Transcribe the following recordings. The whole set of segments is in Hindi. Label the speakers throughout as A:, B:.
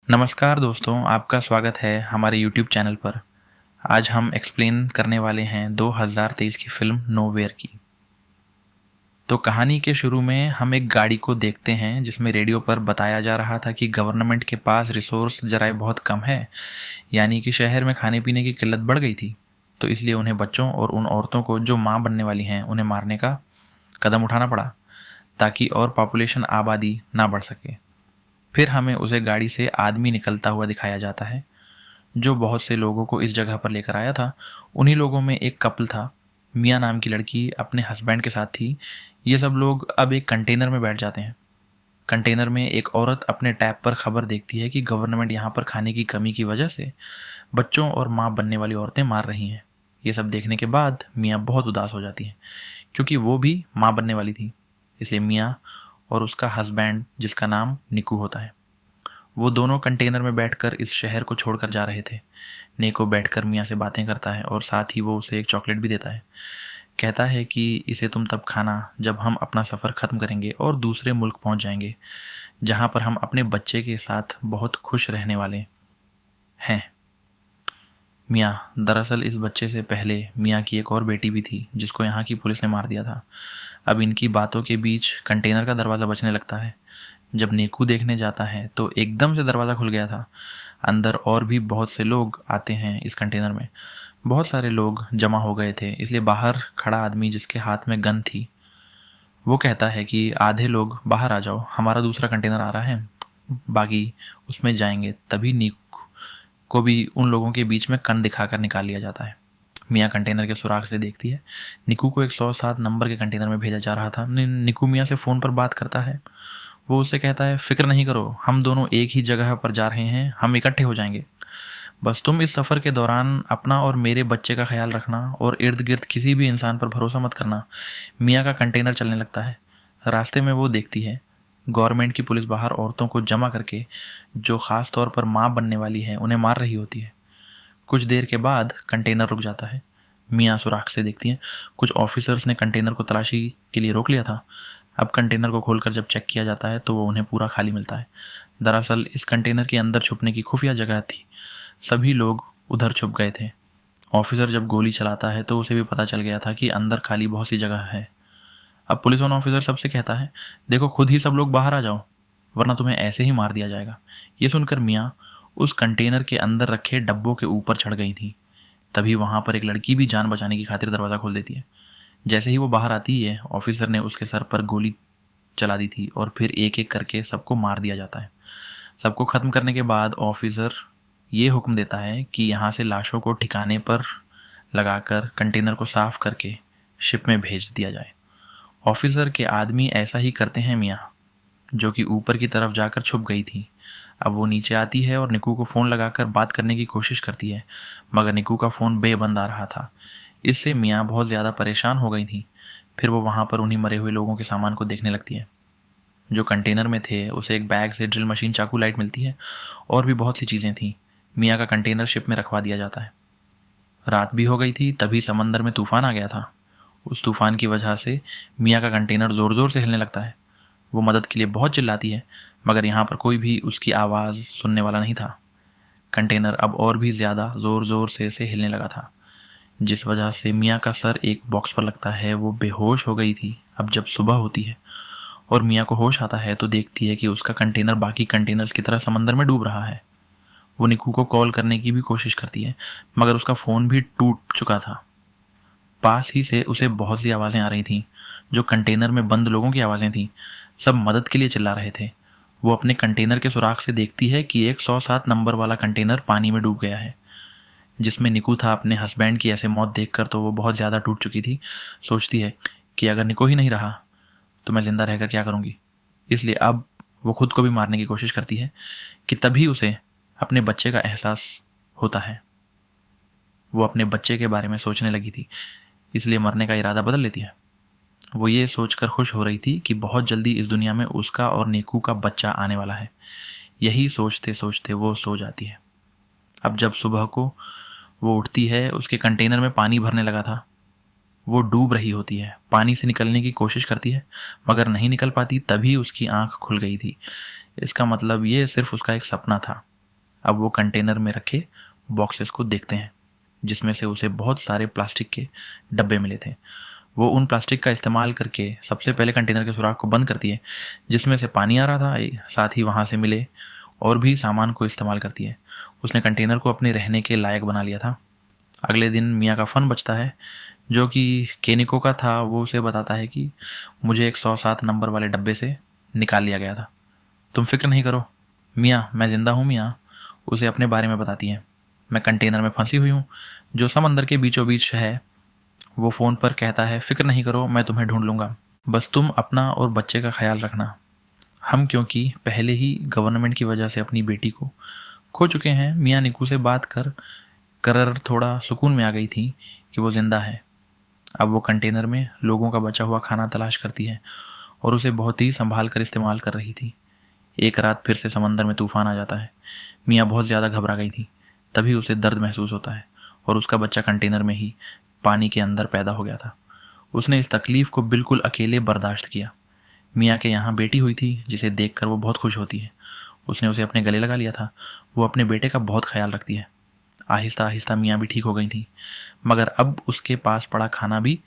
A: नमस्कार दोस्तों, आपका स्वागत है हमारे YouTube चैनल पर। आज हम एक्सप्लेन करने वाले हैं 2023 की फिल्म नोवेयर की। तो कहानी के शुरू में हम एक गाड़ी को देखते हैं जिसमें रेडियो पर बताया जा रहा था कि गवर्नमेंट के पास रिसोर्स जराए बहुत कम है, यानी कि शहर में खाने पीने की किल्लत बढ़ गई थी। तो इसलिए उन्हें बच्चों और उन औरतों को जो माँ बनने वाली हैं उन्हें मारने का कदम उठाना पड़ा, ताकि और पॉपुलेशन आबादी ना बढ़ सके। फिर हमें उसे गाड़ी से आदमी निकलता हुआ दिखाया जाता है जो बहुत से लोगों को इस जगह पर लेकर आया था। उन्हीं लोगों में एक कपल था, मिया नाम की लड़की अपने हस्बैंड के साथ थी। ये सब लोग अब एक कंटेनर में बैठ जाते हैं। कंटेनर में एक औरत अपने टैब पर खबर देखती है कि गवर्नमेंट यहाँ पर खाने की कमी की वजह से बच्चों और माँ बनने वाली औरतें मार रही हैं। ये सब देखने के बाद मियाँ बहुत उदास हो जाती हैं, क्योंकि वो भी माँ बनने वाली थी। इसलिए मियाँ और उसका हस्बैंड, जिसका नाम निकू होता है, वो दोनों कंटेनर में बैठकर इस शहर को छोड़कर जा रहे थे। नेको बैठकर मियाँ से बातें करता है और साथ ही वो उसे एक चॉकलेट भी देता है। कहता है कि इसे तुम तब खाना जब हम अपना सफ़र ख़त्म करेंगे और दूसरे मुल्क पहुंच जाएंगे, जहां पर हम अपने बच्चे के साथ बहुत खुश रहने वाले हैं। मियाँ, दरअसल इस बच्चे से पहले मियाँ की एक और बेटी भी थी जिसको यहाँ की पुलिस ने मार दिया था। अब इनकी बातों के बीच कंटेनर का दरवाज़ा बजने लगता है। जब नेकू देखने जाता है तो एकदम से दरवाज़ा खुल गया था। अंदर और भी बहुत से लोग आते हैं। इस कंटेनर में बहुत सारे लोग जमा हो गए थे, इसलिए बाहर खड़ा आदमी जिसके हाथ में गन थी वो कहता है कि आधे लोग बाहर आ जाओ, हमारा दूसरा कंटेनर आ रहा है, बाकी उसमें जाएंगे। तभी नीकू को भी उन लोगों के बीच में कन दिखाकर निकाल लिया जाता है। मियाँ कंटेनर के सुराग से देखती है। निकू को 107 नंबर के कंटेनर में भेजा जा रहा था। निकू मियाँ से फ़ोन पर बात करता है। वो उससे कहता है, फिक्र नहीं करो, हम दोनों एक ही जगह पर जा रहे हैं, हम इकट्ठे हो जाएंगे। बस तुम इस सफ़र के दौरान अपना और मेरे बच्चे का ख्याल रखना और इर्द गिर्द किसी भी इंसान पर भरोसा मत करना। मियाँ का कंटेनर चलने लगता है। रास्ते में वो देखती है गवर्नमेंट की पुलिस बाहर औरतों को जमा करके, जो ख़ास तौर पर माँ बनने वाली है, उन्हें मार रही होती है। कुछ देर के बाद कंटेनर रुक जाता है। मियाँ सुराख से देखती हैं कुछ ऑफिसर्स ने कंटेनर को तलाशी के लिए रोक लिया था। अब कंटेनर को खोलकर जब चेक किया जाता है तो वो उन्हें पूरा खाली मिलता है। दरअसल इस कंटेनर के अंदर छुपने की खुफिया जगह थी। सभी लोग उधर छुप गए थे। ऑफिसर जब गोली चलाता है तो उसे भी पता चल गया था कि अंदर खाली बहुत सी जगह है। अब पुलिस वाला ऑफिसर सबसे कहता है, देखो खुद ही सब लोग बाहर आ जाओ, वरना तुम्हें ऐसे ही मार दिया जाएगा। ये सुनकर मियाँ उस कंटेनर के अंदर रखे डब्बों के ऊपर चढ़ गई थी। तभी वहाँ पर एक लड़की भी जान बचाने की खातिर दरवाज़ा खोल देती है। जैसे ही वो बाहर आती है, ऑफिसर ने उसके सर पर गोली चला दी थी और फिर एक एक करके सबको मार दिया जाता है। सबको ख़त्म करने के बाद ऑफिसर ये हुक्म देता है कि यहाँ से लाशों को ठिकाने पर लगाकर कंटेनर को साफ करके शिप में भेज दिया जाए। ऑफिसर के आदमी ऐसा ही करते हैं मियाँ, जो कि ऊपर की तरफ जाकर छुप गई थी। अब वो नीचे आती है और निकू को फ़ोन लगाकर बात करने की कोशिश करती है, मगर निकू का फ़ोन बेबंद आ रहा था। इससे मियाँ बहुत ज़्यादा परेशान हो गई थी। फिर वो वहाँ पर उन्हीं मरे हुए लोगों के सामान को देखने लगती है। जो कंटेनर में थे उसे एक बैग से ड्रिल मशीन, चाकू, लाइट मिलती है और भी बहुत सी चीज़ें थीं। मियाँ का कंटेनर शिप में रखवा दिया जाता है। रात भी हो गई थी, तभी समंदर में तूफ़ान आ गया था। उस तूफ़ान की वजह से मियाँ का कंटेनर ज़ोर ज़ोर से हिलने लगता है। वो मदद के लिए बहुत चिल्लाती है, मगर यहाँ पर कोई भी उसकी आवाज़ सुनने वाला नहीं था। कंटेनर अब और भी ज़्यादा ज़ोर ज़ोर से हिलने लगा था, जिस वजह से मियाँ का सर एक बॉक्स पर लगता है। वो बेहोश हो गई थी। अब जब सुबह होती है और मियाँ को होश आता है तो देखती है कि उसका कंटेनर बाकी कंटेनर्स की तरह समंदर में डूब रहा है। वो निकू को कॉल करने की भी कोशिश करती है, मगर उसका फ़ोन भी टूट चुका था। पास ही से उसे बहुत सी आवाज़ें आ रही थीं, जो कंटेनर में बंद लोगों की आवाज़ें थीं। सब मदद के लिए चिल्ला रहे थे। वो अपने कंटेनर के सुराख से देखती है कि 107 नंबर वाला कंटेनर पानी में डूब गया है, जिसमें निकू था। अपने हस्बैंड की ऐसे मौत देखकर तो वो बहुत ज़्यादा टूट चुकी थी। सोचती है कि अगर निकू ही नहीं रहा तो मैं ज़िंदा रहकर क्या करूँगी। इसलिए अब वो खुद को भी मारने की कोशिश करती है कि तभी उसे अपने बच्चे का एहसास होता है। वो अपने बच्चे के बारे में सोचने लगी थी, इसलिए मरने का इरादा बदल लेती है। वो ये सोचकर खुश हो रही थी कि बहुत जल्दी इस दुनिया में उसका और नेकू का बच्चा आने वाला है। यही सोचते सोचते वो सो जाती है। अब जब सुबह को वो उठती है, उसके कंटेनर में पानी भरने लगा था। वो डूब रही होती है, पानी से निकलने की कोशिश करती है, मगर नहीं निकल पाती। तभी उसकी आंख खुल गई थी। इसका मतलब ये सिर्फ उसका एक सपना था। अब वो कंटेनर में रखे बॉक्सेस को देखते हैं जिसमें से उसे बहुत सारे प्लास्टिक के डब्बे मिले थे। वो उन प्लास्टिक का इस्तेमाल करके सबसे पहले कंटेनर के सुराख को बंद करती है जिसमें से पानी आ रहा था, साथ ही वहाँ से मिले और भी सामान को इस्तेमाल करती है। उसने कंटेनर को अपने रहने के लायक बना लिया था। अगले दिन मियाँ का फ़ोन बजता है जो कि केनिको का था। वो उसे बताता है कि मुझे एक 107 नंबर वाले डब्बे से निकाल लिया गया था। तुम फिक्र नहीं करो मियाँ, मैं ज़िंदा हूँ। मियाँ उसे अपने बारे में बताती है। मैं कंटेनर में फंसी हुई हूँ जो समंदर के बीचों बीच है। वो फ़ोन पर कहता है, फिक्र नहीं करो, मैं तुम्हें ढूंढ लूँगा, बस तुम अपना और बच्चे का ख्याल रखना। हम क्योंकि पहले ही गवर्नमेंट की वजह से अपनी बेटी को खो चुके हैं। मियाँ निकू से बात कर थोड़ा सुकून में आ गई थी कि वो ज़िंदा है। अब वो कंटेनर में लोगों का बचा हुआ खाना तलाश करती है और उसे बहुत ही संभाल कर इस्तेमाल कर रही थी। एक रात फिर से समंदर में तूफान आ जाता है। मियाँ बहुत ज़्यादा घबरा गई थी। तभी उसे दर्द महसूस होता है और उसका बच्चा कंटेनर में ही पानी के अंदर पैदा हो गया था। उसने इस तकलीफ़ को बिल्कुल अकेले बर्दाश्त किया। मियाँ के यहाँ बेटी हुई थी जिसे देखकर वो बहुत खुश होती है। उसने उसे अपने गले लगा लिया था। वो अपने बेटे का बहुत ख्याल रखती है। आहिस्ता आहिस्ता मियाँ भी ठीक हो गई थी, मगर अब उसके पास पड़ा खाना भी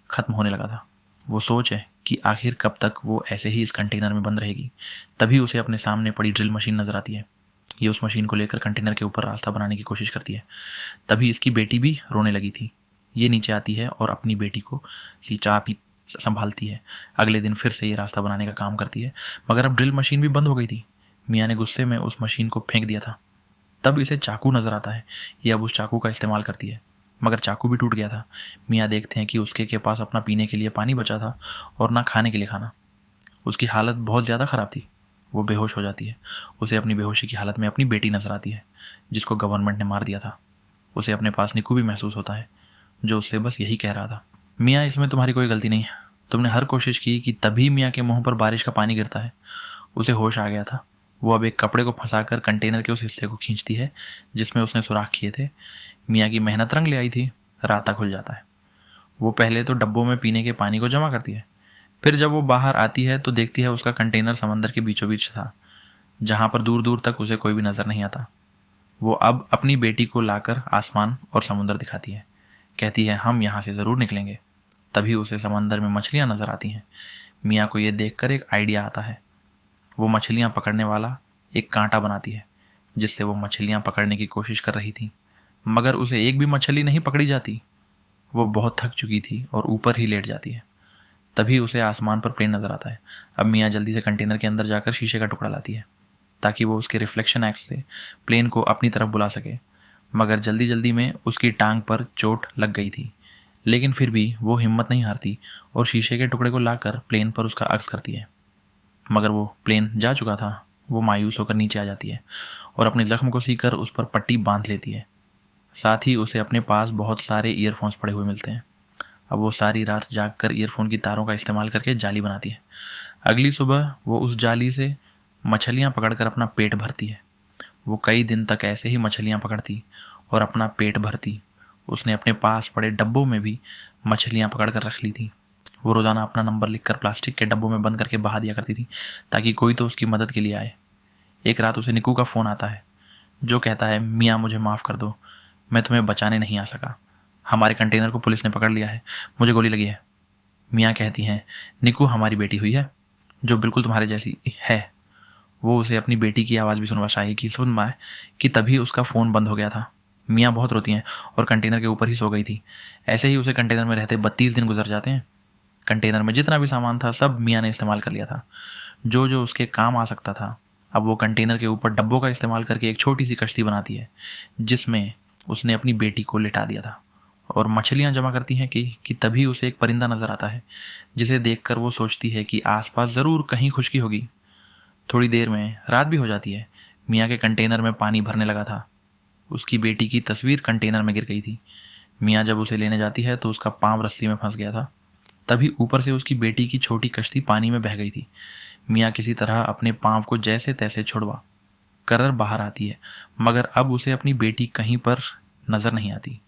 A: ख़त्म होने लगा था। वो सोच है कि आखिर कब तक वो ऐसे ही इस कंटेनर में बंद रहेगी। तभी उसे अपने सामने पड़ी ड्रिल मशीन नज़र आती है। ये उस मशीन को लेकर कंटेनर के ऊपर रास्ता बनाने की कोशिश करती है। तभी इसकी बेटी भी रोने लगी थी। ये नीचे आती है और अपनी बेटी को चाप संभालती है। अगले दिन फिर से ये रास्ता बनाने का काम करती है, मगर अब ड्रिल मशीन भी बंद हो गई थी। मियाँ ने गुस्से में उस मशीन को फेंक दिया था। तब इसे चाकू नज़र आता है। ये अब उस चाकू का इस्तेमाल करती है, मगर चाकू भी टूट गया था। मियाँ देखते हैं कि उसके के पास अपना पीने के लिए पानी बचा था और ना खाने के लिए खाना। उसकी हालत बहुत ज़्यादा ख़राब थी। वो बेहोश हो जाती है। उसे अपनी बेहोशी की हालत में अपनी बेटी नज़र आती है जिसको गवर्नमेंट ने मार दिया था। उसे अपने पास निकू भी महसूस होता है जो उससे बस यही कह रहा था, मियाँ इसमें तुम्हारी कोई गलती नहीं है। तुमने हर कोशिश की कि तभी मियाँ के मुंह पर बारिश का पानी गिरता है। उसे होश आ गया था। वो अब एक कपड़े को फंसाकर कंटेनर के उस हिस्से को खींचती है जिसमें उसने सुराख किए थे। मियाँ की मेहनत रंग ले आई थी। रास्ता खुल जाता है। वो पहले तो डब्बों में पीने के पानी को जमा करती है। फिर जब वो बाहर आती है तो देखती है उसका कंटेनर समंदर के बीचों बीच था, जहाँ पर दूर दूर तक उसे कोई भी नज़र नहीं आता। वो अब अपनी बेटी को लाकर आसमान और समुद्र दिखाती है। कहती है, हम यहाँ से ज़रूर निकलेंगे। तभी उसे समंदर में मछलियाँ नज़र आती हैं। मियाँ को ये देखकर एक आइडिया आता है। वो मछलियाँ पकड़ने वाला एक कांटा बनाती है जिससे वो मछलियाँ पकड़ने की कोशिश कर रही थी, मगर उसे एक भी मछली नहीं पकड़ी जाती। वो बहुत थक चुकी थी और ऊपर ही लेट जाती है। तभी उसे आसमान पर प्लेन नज़र आता है। अब मियाँ जल्दी से कंटेनर के अंदर जाकर शीशे का टुकड़ा लाती है ताकि वो उसके रिफ्लेक्शन एक्स से प्लेन को अपनी तरफ बुला सके, मगर जल्दी जल्दी में उसकी टांग पर चोट लग गई थी। लेकिन फिर भी वो हिम्मत नहीं हारती और शीशे के टुकड़े को लाकर प्लेन पर उसका अक्स करती है, मगर वो प्लेन जा चुका था। वो मायूस होकर नीचे आ जाती है और अपने जख्म को सीकर उस पर पट्टी बांध लेती है। साथ ही उसे अपने पास बहुत सारे ईयरफोन्स पड़े हुए मिलते हैं। अब वो सारी रात जागकर ईयरफोन की तारों का इस्तेमाल करके जाली बनाती है। अगली सुबह वो उस जाली से मछलियाँ पकड़कर अपना पेट भरती है। वो कई दिन तक ऐसे ही मछलियाँ पकड़ती और अपना पेट भरती। उसने अपने पास पड़े डब्बों में भी मछलियाँ पकड़ कर रख ली थी। वो रोज़ाना अपना नंबर लिखकर प्लास्टिक के डब्बों में बंद करके बहा दिया करती थी ताकि कोई तो उसकी मदद के लिए आए। एक रात उसे निकू का फ़ोन आता है जो कहता है, मियाँ मुझे माफ़ कर दो, मैं तुम्हें बचाने नहीं आ सका। हमारे कंटेनर को पुलिस ने पकड़ लिया है, मुझे गोली लगी है। मियाँ कहती हैं, निकू हमारी बेटी हुई है जो बिल्कुल तुम्हारे जैसी है। वो उसे अपनी बेटी की आवाज़ भी सुन पाए कि तभी उसका फ़ोन बंद हो गया था। मियाँ बहुत रोती हैं और कंटेनर के ऊपर ही सो गई थी। ऐसे ही उसे कंटेनर में रहते 32 दिन गुजर जाते हैं। कंटेनर में जितना भी सामान था सब मियाँ ने इस्तेमाल कर लिया था, जो जो उसके काम आ सकता था। अब वो कंटेनर के ऊपर डब्बों का इस्तेमाल करके एक छोटी सी कश्ती बनाती है जिसमें उसने अपनी बेटी को लिटा दिया था और मछलियाँ जमा करती हैं कि तभी उसे एक परिंदा नज़र आता है जिसे देखकर वो सोचती है कि आसपास ज़रूर कहीं खुशकी होगी। थोड़ी देर में रात भी हो जाती है। मियाँ के कंटेनर में पानी भरने लगा था। उसकी बेटी की तस्वीर कंटेनर में गिर गई थी। मियाँ जब उसे लेने जाती है तो उसका पाँव रस्सी में फंस गया था। तभी ऊपर से उसकी बेटी की छोटी कश्ती पानी में बह गई थी। मियाँ किसी तरह अपने पाँव को जैसे तैसे छुड़वा कर बाहर आती है, मगर अब उसे अपनी बेटी कहीं पर नज़र नहीं आती।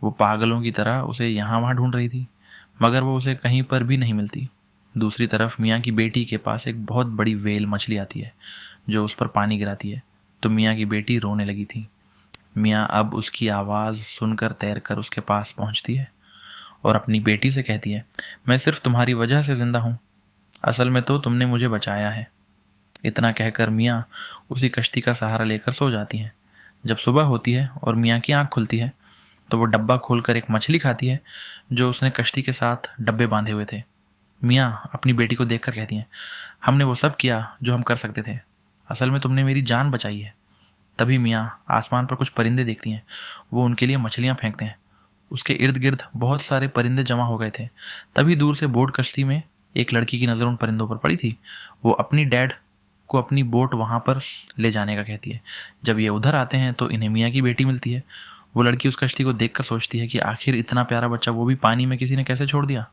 A: वो पागलों की तरह उसे यहाँ वहाँ ढूंढ रही थी, मगर वो उसे कहीं पर भी नहीं मिलती। दूसरी तरफ मियाँ की बेटी के पास एक बहुत बड़ी व्हेल मछली आती है जो उस पर पानी गिराती है। तो मियाँ की बेटी रोने लगी थी। मियाँ अब उसकी आवाज़ सुनकर तैरकर उसके पास पहुंचती है और अपनी बेटी से कहती है, मैं सिर्फ तुम्हारी वजह से ज़िंदा हूँ, असल में तो तुमने मुझे बचाया है। इतना कहकर मियाँ उसी कश्ती का सहारा लेकर सो जाती हैं। जब सुबह होती है और मियाँ की आंख खुलती है तो वो डब्बा खोलकर एक मछली खाती है जो उसने कश्ती के साथ डब्बे बांधे हुए थे। मियाँ अपनी बेटी को देखकर कहती हैं, हमने वो सब किया जो हम कर सकते थे, असल में तुमने मेरी जान बचाई है। तभी मियाँ आसमान पर कुछ परिंदे देखती हैं। वो उनके लिए मछलियाँ फेंकते हैं। उसके इर्द गिर्द बहुत सारे परिंदे जमा हो गए थे। तभी दूर से बोट कश्ती में एक लड़की की नज़र उन परिंदों पर पड़ी थी। वो अपनी डैड को अपनी बोट वहाँ पर ले जाने का कहती है। जब ये उधर आते हैं तो इन्हें मियाँ की बेटी मिलती है। वो लड़की उस कश्ती को देखकर सोचती है कि आखिर इतना प्यारा बच्चा वो भी पानी में किसी ने कैसे छोड़ दिया।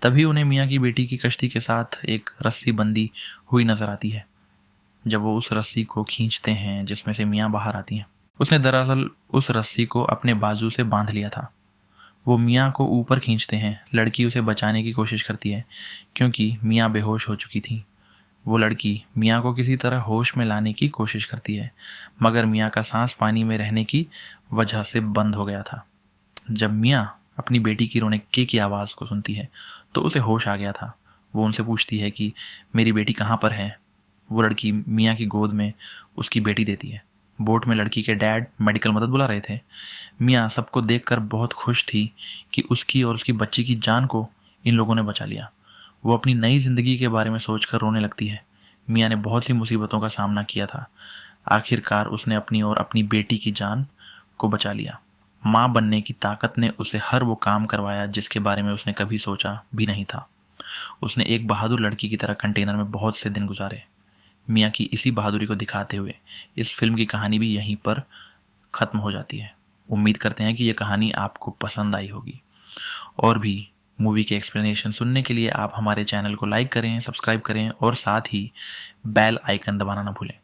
A: तभी उन्हें मियाँ की बेटी की कश्ती के साथ एक रस्सी बंधी हुई नजर आती है। जब वो उस रस्सी को खींचते हैं जिसमें से मियाँ बाहर आती हैं, उसने दरअसल उस रस्सी को अपने बाजू से बांध लिया था। वो मियाँ को ऊपर खींचते हैं। लड़की उसे बचाने की कोशिश करती है क्योंकि मियाँ बेहोश हो चुकी थी। वो लड़की मियाँ को किसी तरह होश में लाने की कोशिश करती है, मगर मियाँ का सांस पानी में रहने की वजह से बंद हो गया था। जब मियाँ अपनी बेटी की रोने की आवाज़ को सुनती है तो उसे होश आ गया था। वो उनसे पूछती है कि मेरी बेटी कहाँ पर है। वो लड़की मियाँ की गोद में उसकी बेटी देती है। बोट में लड़की के डैड मेडिकल मदद बुला रहे थे। मियाँ सबको देखकर बहुत खुश थी कि उसकी और उसकी बच्ची की जान को इन लोगों ने बचा लिया। वो अपनी नई ज़िंदगी के बारे में सोचकर रोने लगती है। मियाँ ने बहुत सी मुसीबतों का सामना किया था। आखिरकार उसने अपनी और अपनी बेटी की जान को बचा लिया। माँ बनने की ताकत ने उसे हर वो काम करवाया जिसके बारे में उसने कभी सोचा भी नहीं था। उसने एक बहादुर लड़की की तरह कंटेनर में बहुत से दिन गुजारे। मियाँ की इसी बहादुरी को दिखाते हुए इस फिल्म की कहानी भी यहीं पर ख़त्म हो जाती है। उम्मीद करते हैं कि ये कहानी आपको पसंद आई होगी। और भी मूवी के एक्सप्लेनेशन सुनने के लिए आप हमारे चैनल को लाइक करें, सब्सक्राइब करें और साथ ही बेल आइकन दबाना ना भूलें।